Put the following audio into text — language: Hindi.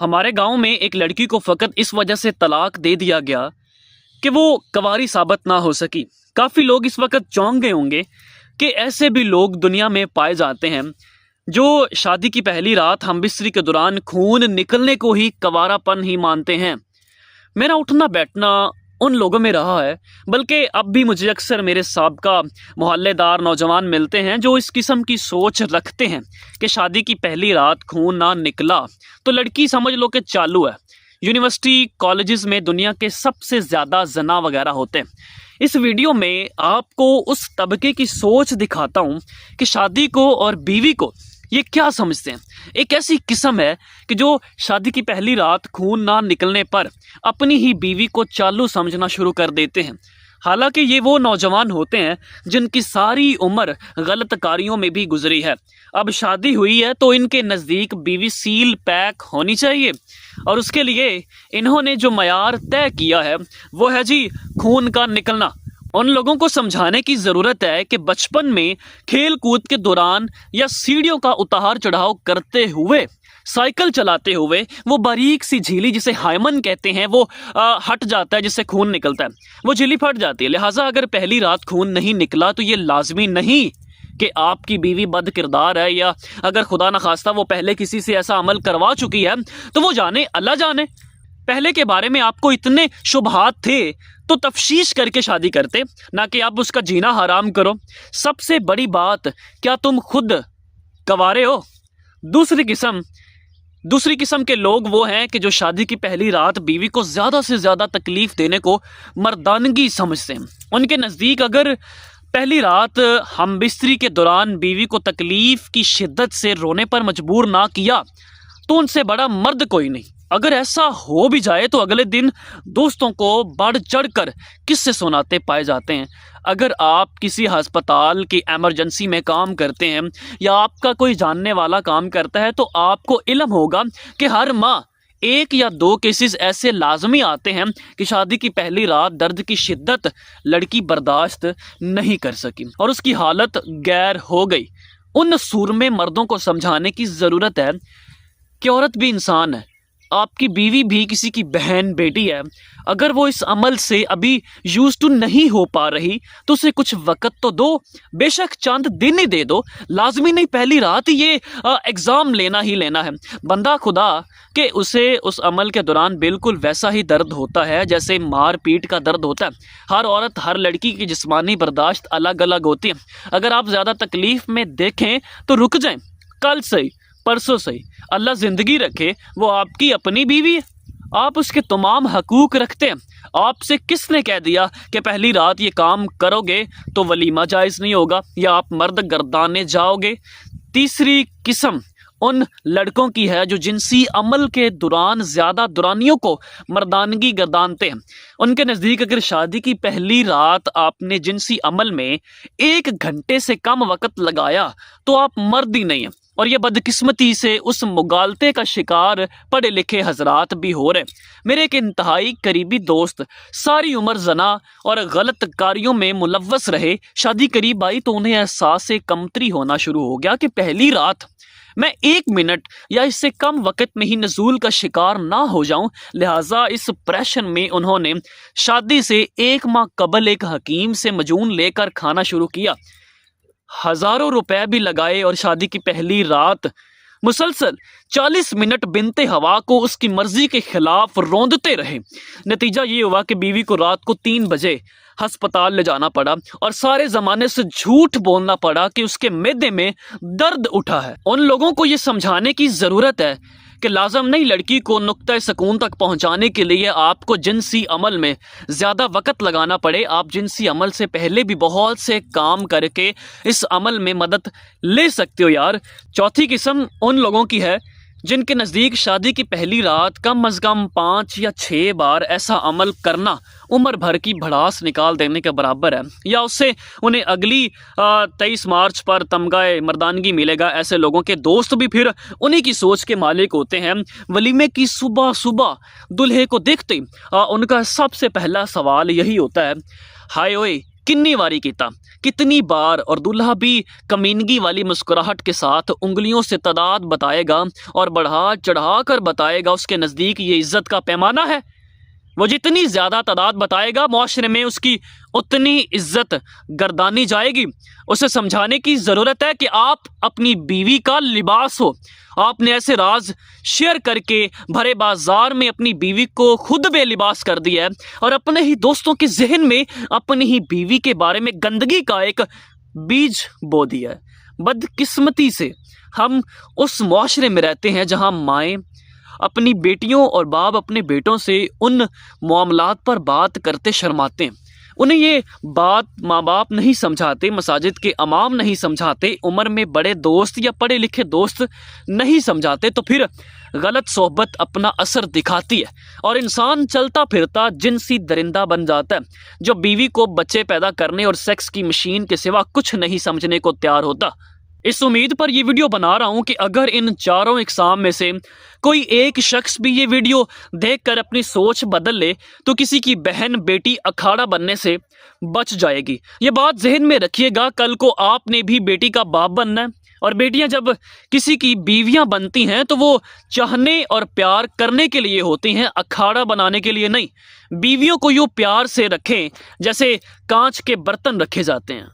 हमारे गांव में एक लड़की को फ़कत इस वजह से तलाक दे दिया गया कि वो कंवारी साबित ना हो सकी। काफ़ी लोग इस वक्त चौंक गए होंगे कि ऐसे भी लोग दुनिया में पाए जाते हैं जो शादी की पहली रात हमबिस्तरी के दौरान खून निकलने को ही कंवारापन ही मानते हैं। मेरा उठना बैठना उन लोगों में रहा है, बल्कि अब भी मुझे अक्सर मेरे साबका मोहल्लेदार नौजवान मिलते हैं जो इस किस्म की सोच रखते हैं कि शादी की पहली रात खून ना निकला तो लड़की समझ लो कि चालू है। यूनिवर्सिटी कॉलेजेस में दुनिया के सबसे ज़्यादा जना वगैरह होते हैं। इस वीडियो में आपको उस तबके की सोच दिखाता हूँ कि शादी को और बीवी को ये क्या समझते हैं। एक ऐसी किस्म है कि जो शादी की पहली रात खून ना निकलने पर अपनी ही बीवी को चालू समझना शुरू कर देते हैं। हालांकि ये वो नौजवान होते हैं जिनकी सारी उम्र गलत कार्यों में भी गुजरी है। अब शादी हुई है तो इनके नज़दीक बीवी सील पैक होनी चाहिए और उसके लिए इन्होंने जो मयार तय किया है वो है जी खून का निकलना। उन लोगों को समझाने की ज़रूरत है कि बचपन में खेल कूद के दौरान या सीढ़ियों का उतार चढ़ाव करते हुए, साइकिल चलाते हुए वो बारीक सी झिल्ली जिसे हाइमन कहते हैं वो हट जाता है, जिससे खून निकलता है, वो झिल्ली फट जाती है। लिहाजा अगर पहली रात खून नहीं निकला तो ये लाजमी नहीं कि आपकी बीवी बद किरदार है, या अगर खुदा न खास्ता वो पहले किसी से ऐसा अमल करवा चुकी है तो वो जाने अल्लाह जाने। पहले के बारे में आपको इतने शुबहात थे तो तफ्शीश करके शादी करते, ना कि आप उसका जीना हराम करो। सबसे बड़ी बात, क्या तुम खुद कंवारे हो? दूसरी किस्म के लोग वो हैं कि जो शादी की पहली रात बीवी को ज़्यादा से ज़्यादा तकलीफ़ देने को मर्दानगी समझते हैं। उनके नज़दीक अगर पहली रात हमबिस्तरी के दौरान बीवी को तकलीफ़ की शिद्दत से रोने पर मजबूर ना किया तो उनसे बड़ा मर्द कोई नहीं। अगर ऐसा हो भी जाए तो अगले दिन दोस्तों को बढ़ चढ़ कर किस्से सुनाते पाए जाते हैं। अगर आप किसी अस्पताल की एमरजेंसी में काम करते हैं या आपका कोई जानने वाला काम करता है तो आपको इल्म होगा कि हर माह 1 या 2 केसेस ऐसे लाजमी आते हैं कि शादी की पहली रात दर्द की शिद्दत लड़की बर्दाश्त नहीं कर सकी और उसकी हालत गैर हो गई। उन सूरमे मर्दों को समझाने की ज़रूरत है कि औरत भी इंसान है, आपकी बीवी भी किसी की बहन बेटी है। अगर वो इस अमल से अभी यूज टू नहीं हो पा रही तो उसे कुछ वक्त तो दो, बेशक चंद दिन ही दे दो। लाजमी नहीं पहली रात ये एग्ज़ाम लेना ही लेना है। बंदा खुदा कि उसे उस अमल के दौरान बिल्कुल वैसा ही दर्द होता है जैसे मार पीट का दर्द होता है। हर औरत हर लड़की की जिस्मानी बर्दाश्त अलग अलग होती है। अगर आप ज़्यादा तकलीफ़ में देखें तो रुक जाएं, कल सही परसों सही, अल्लाह ज़िंदगी रखे, वो आपकी अपनी बीवी है, आप उसके तमाम हकूक़ रखते हैं। आपसे किसने कह दिया कि पहली रात ये काम करोगे तो वलीमा जायज़ नहीं होगा या आप मर्द गर्दाने जाओगे? तीसरी किस्म उन लड़कों की है जो जिनसी अमल के दौरान ज़्यादा दुरानियों को मर्दानगी गर्दानते हैं। उनके नज़दीक अगर शादी की पहली रात आपने जिनसी अमल में 1 घंटे से कम वक़्त लगाया तो आप मर्द ही नहीं हैं। और ये बदकिस्मती से उस मुगालते का शिकार पढ़े लिखे हजरात भी हो रहे। मेरे एक इंतहाई करीबी दोस्त सारी उम्र जना और गलत कार्यों में मुलव्वस रहे। शादी करीब आई तो उन्हें एहसास से कमतरी होना शुरू हो गया कि पहली रात मैं 1 मिनट या इससे कम वक़्त में ही नज़ूल का शिकार ना हो जाऊं। लिहाजा इस प्रेशर में उन्होंने शादी से 1 माह कबल एक हकीम से मजून लेकर खाना शुरू किया। हज़ारों रुपए भी लगाए और शादी की पहली रात मुसलसल 40 मिनट बिनते हवा को उसकी मर्जी के खिलाफ रौंदते रहे। नतीजा ये हुआ कि बीवी को रात को 3 बजे अस्पताल ले जाना पड़ा और सारे ज़माने से झूठ बोलना पड़ा कि उसके मैदे में दर्द उठा है। उन लोगों को ये समझाने की ज़रूरत है कि लाजम नहीं लड़की को नुक्ता सुकून तक पहुंचाने के लिए आपको जिनसी अमल में ज़्यादा वक़्त लगाना पड़े। आप जिनसी अमल से पहले भी बहुत से काम करके इस अमल में मदद ले सकते हो यार। चौथी किस्म उन लोगों की है जिनके नज़दीक शादी की पहली रात कम अज़ कम 5 या 6 बार ऐसा अमल करना उम्र भर की भड़ास निकाल देने के बराबर है, या उससे उन्हें अगली 23 मार्च पर तमगाए मर्दानगी मिलेगा। ऐसे लोगों के दोस्त भी फिर उन्हीं की सोच के मालिक होते हैं। वलीमे की सुबह सुबह दूल्हे को देखते उनका सबसे पहला सवाल यही होता है, हाय ओए कितनी बारी कीता, कितनी बार, और दूल्हा भी कमीनगी वाली मुस्कुराहट के साथ उंगलियों से तादाद बताएगा और बढ़ा चढ़ा कर बताएगा उसके नज़दीक ये इज्जत का पैमाना है। वो जितनी ज़्यादा तादाद बताएगा माशरे में उसकी उतनी इज्जत गर्दानी जाएगी। उसे समझाने की ज़रूरत है कि आप अपनी बीवी का लिबास हो। आपने ऐसे राज शेयर करके भरे बाजार में अपनी बीवी को खुद बेलिबास कर दिया है और अपने ही दोस्तों के जहन में अपनी ही बीवी के बारे में गंदगी का एक बीज बो दिया है। बदकिस्मती से हम उस माशरे में रहते हैं जहाँ माएँ अपनी बेटियों और बाप अपने बेटों से उन मामलात पर बात करते शर्माते हैं। उन्हें ये बात माँ बाप नहीं समझाते, मसाजिद के इमाम नहीं समझाते, उम्र में बड़े दोस्त या पढ़े लिखे दोस्त नहीं समझाते, तो फिर गलत सोहबत अपना असर दिखाती है और इंसान चलता फिरता जिनसी दरिंदा बन जाता है जो बीवी को बच्चे पैदा करने और सेक्स की मशीन के सिवा कुछ नहीं समझने को तैयार होता। इस उम्मीद पर यह वीडियो बना रहा हूं कि अगर इन चारों इकसाम में से कोई एक शख्स भी ये वीडियो देखकर अपनी सोच बदल ले तो किसी की बहन बेटी अखाड़ा बनने से बच जाएगी। ये बात जहन में रखिएगा, कल को आपने भी बेटी का बाप बनना है और बेटियां जब किसी की बीवियां बनती हैं तो वो चाहने और प्यार करने के लिए होती हैं, अखाड़ा बनाने के लिए नहीं। बीवियों को यूँ प्यार से रखें जैसे कांच के बर्तन रखे जाते हैं।